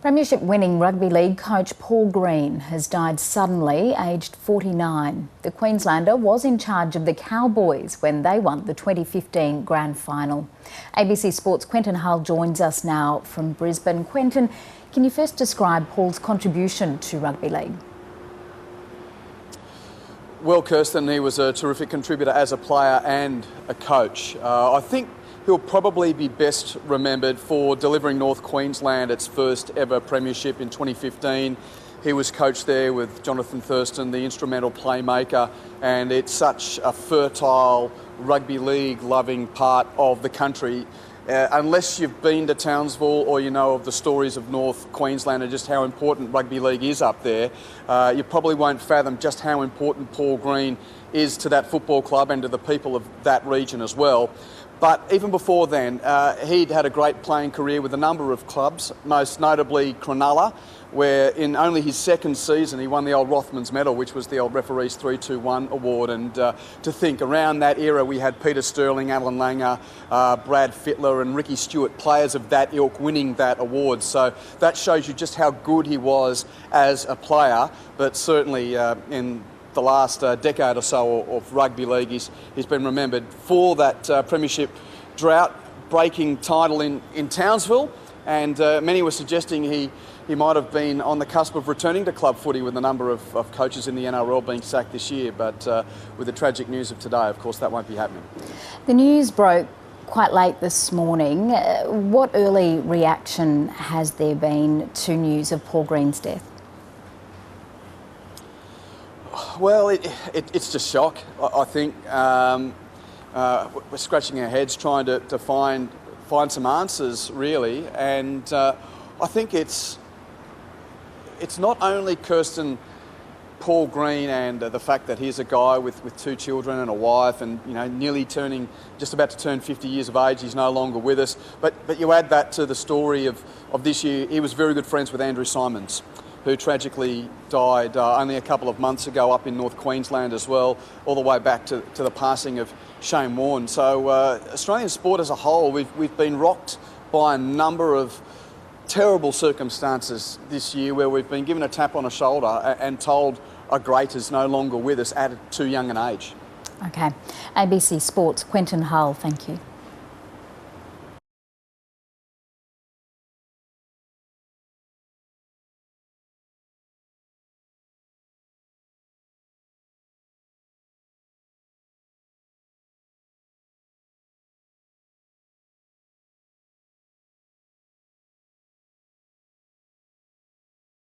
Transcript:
Premiership-winning rugby league coach Paul Green has died suddenly, aged 49. The Queenslander was in charge of the Cowboys when they won the 2015 Grand Final. ABC Sport's Quentin Hull joins us now from Brisbane. Quentin, can you first describe Paul's contribution to rugby league? Well, Kirsten, he was a terrific contributor as a player and a coach. I think he'll probably be best remembered for delivering North Queensland its first ever premiership in 2015. He was coached there with Jonathan Thurston, the instrumental playmaker, and it's such a fertile rugby league loving part of the country. Unless you've been to Townsville or you know of the stories of North Queensland and just how important rugby league is up there, you probably won't fathom just how important Paul Green is to that football club and to the people of that region as well. But even before then, he'd had a great playing career with a number of clubs, most notably Cronulla, where in only his second season he won the old Rothmans Medal, which was the old referee's 3-2-1 award. And to think, around that era we had Peter Sterling, Alan Langer, Brad Fittler and Ricky Stewart, players of that ilk, winning that award. So that shows you just how good he was as a player, but certainly in the last decade or so of rugby league, he's been remembered for that premiership drought-breaking title in Townsville, and many were suggesting he might have been on the cusp of returning to club footy with a number of coaches in the NRL being sacked this year, but with the tragic news of today, of course, that won't be happening. The news broke quite late this morning. What early reaction has there been to news of Paul Green's death? Well, it's just shock. I think we're scratching our heads trying to find some answers, really, and I think it's not only Kirsten, Paul Green, and the fact that he's a guy with two children and a wife, and just about to turn 50 years of age. He's no longer with us, but you add that to the story of this year. He was very good friends with Andrew Symonds, who tragically died only a couple of months ago up in North Queensland as well, all the way back to the passing of Shane Warne. So Australian sport as a whole, we've been rocked by a number of terrible circumstances this year where we've been given a tap on the shoulder and told a great is no longer with us at too young an age. Okay. ABC Sport's Quentin Hull, thank you.